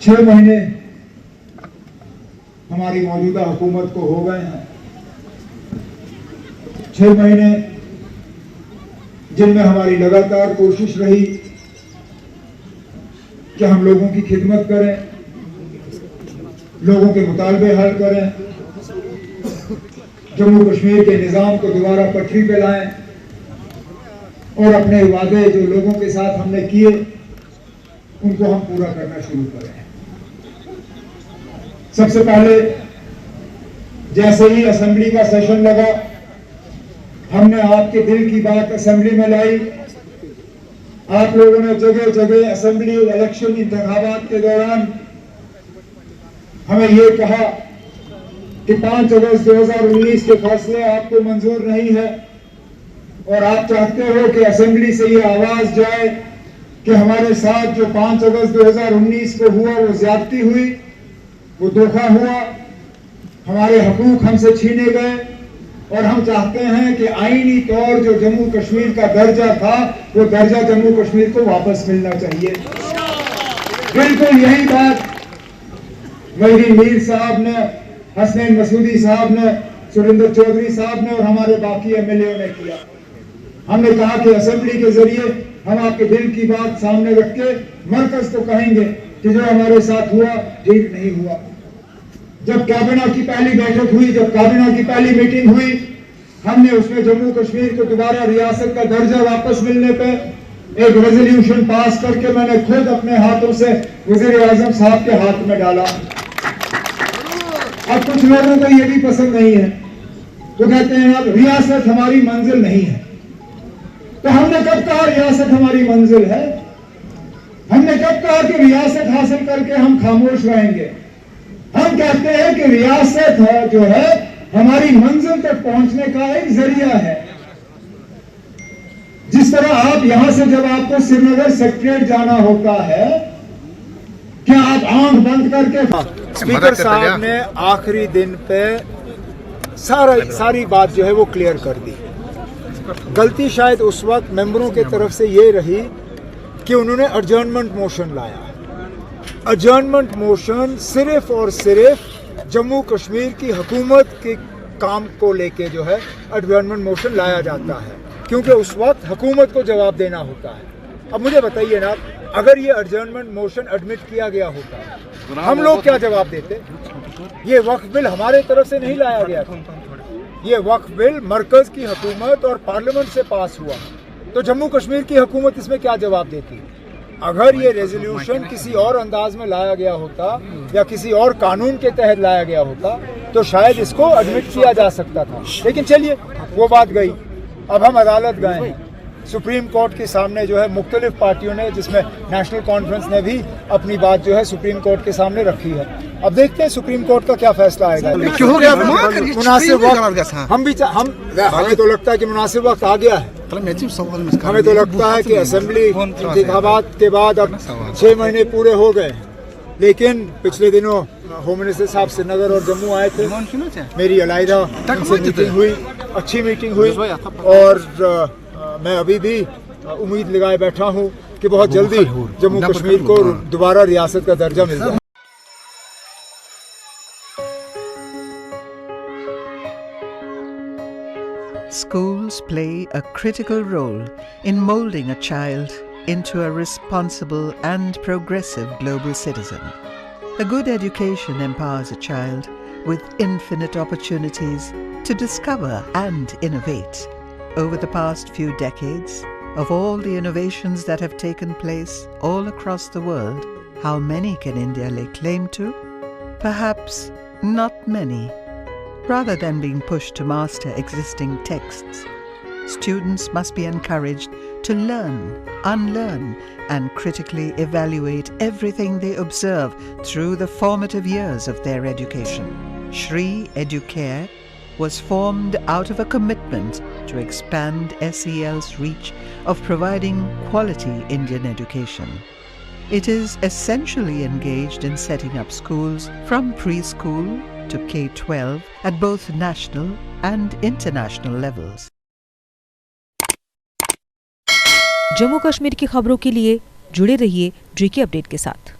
6 महीने हमारी मौजूदा हुकूमत को हो गए हैं। 6 महीने जिनमें हमारी लगातार कोशिश रही कि हम लोगों की खिदमत करें, लोगों के मुतालबे हल करें, जम्मू कश्मीर के निज़ाम को दोबारा पटरी पे लाएं और अपने वादे जो लोगों के साथ हमने किए उनको हम पूरा करना शुरू करें। सबसे पहले जैसे ही असेंबली का सेशन लगा, हमने आपके दिल की बात असेंबली में लाई। आप लोगों ने जगह जगह असेंबली इलेक्शन इंतखाबात के दौरान हमें ये कहा कि 5 अगस्त 2019 के फैसले आपको मंजूर नहीं है और आप चाहते हो कि असेंबली से ये आवाज जाए कि हमारे साथ जो 5 अगस्त 2019 को हुआ वो ज्यादती हुई, वो धोखा हुआ, हमारे हकूक हमसे छीने गए और हम चाहते हैं कि आईनी तौर जो जम्मू कश्मीर का दर्जा था वो दर्जा जम्मू कश्मीर को वापस मिलना चाहिए। बिल्कुल यही बात वहीदी मीर साहब ने, हसनैन मसूदी साहब ने, सुरेंद्र चौधरी साहब ने और हमारे बाकी एमएलए ने किया। हमने कहा कि असेंबली के जरिए हम आपके दिल की बात सामने रख के मरकज को कहेंगे कि जो हमारे साथ हुआ ठीक नहीं हुआ। जब कैबिनेट की पहली बैठक हुई, जब कैबिनेट की पहली मीटिंग हुई, हमने उसमें जम्मू कश्मीर को दोबारा रियासत का दर्जा वापस मिलने पे एक रेजोल्यूशन पास करके मैंने खुद अपने हाथों से वजीर आजम साहब के हाथ में डाला। अब कुछ लोगों को ये भी पसंद नहीं है, तो कहते हैं अब रियासत हमारी मंजिल नहीं है। तो हमने कब कहा रियासत हमारी मंजिल है? हमने कब कहा कि रियासत हासिल करके हम खामोश रहेंगे? हम कहते हैं कि रियासत है जो है हमारी मंजिल तक पहुंचने का एक जरिया है। जिस तरह आप यहां से जब आपको श्रीनगर सेक्रेटरीट जाना होता है, क्या आप आंख बंद करके? स्पीकर साहब ने आखिरी दिन पे सारी बात जो है वो क्लियर कर दी। गलती शायद उस वक्त मेंबरों की तरफ से ये रही कि उन्होंने एडजर्नमेंट मोशन लाया। एडजर्नमेंट मोशन सिर्फ और सिर्फ जम्मू कश्मीर की हुकूमत के काम को लेके जो है एडजर्नमेंट मोशन लाया जाता है, क्योंकि उस वक्त हुकूमत को जवाब देना होता है। अब मुझे बताइए ना, अगर ये एडजर्नमेंट मोशन एडमिट किया गया होता, हम लोग क्या जवाब देते? ये वक्फ बिल हमारे तरफ से नहीं लाया गया था, ये वक्फ बिल मरकज की हुकूमत और पार्लियामेंट से पास हुआ, तो जम्मू कश्मीर की हुकूमत इसमें क्या जवाब देती? अगर ये रेजोल्यूशन किसी और अंदाज में लाया गया होता या किसी और कानून के तहत लाया गया होता तो शायद इसको एडमिट किया जा सकता था। लेकिन चलिए, वो बात गई। अब हम अदालत गए हैं, सुप्रीम कोर्ट के सामने जो है मुख्तलिफ पार्टियों ने, जिसमें नेशनल कॉन्फ्रेंस ने भी अपनी बात जो है सुप्रीम कोर्ट के सामने रखी है। अब देखते हैं सुप्रीम कोर्ट का क्या फैसला आएगा। मुनासिब वक्त हमें तो लगता है कि मुनासिब वक्त आ गया है। हमें तो लगता है कि असेंबली इंतखाबात के बाद अब 6 महीने पूरे हो गए, लेकिन पिछले दिनों होम मिनिस्टर साहब श्रीनगर और जम्मू आए थे। मेरी अलहदा उनसे मीटिंग हुई, अच्छी मीटिंग हुई और मैं अभी भी उम्मीद लगाए बैठा हूँ कि बहुत जल्दी जम्मू कश्मीर को दोबारा रियासत का दर्जा मिल जाए। Schools play a critical role in molding a child into a responsible and progressive global citizen. A good education empowers a child with infinite opportunities to discover and innovate. Over the past few decades, of all the innovations that have taken place all across the world, how many can India lay claim to? Perhaps not many. Rather than being pushed to master existing texts, students must be encouraged to learn, unlearn, and critically evaluate everything they observe through the formative years of their education. Shri Educare was formed out of a commitment to expand SEL's reach of providing quality Indian education. It is essentially engaged in setting up schools from preschool to K-12 at both national and international levels. Jammu Kashmir की खबरों के लिए जुड़े रहिए JK update के साथ।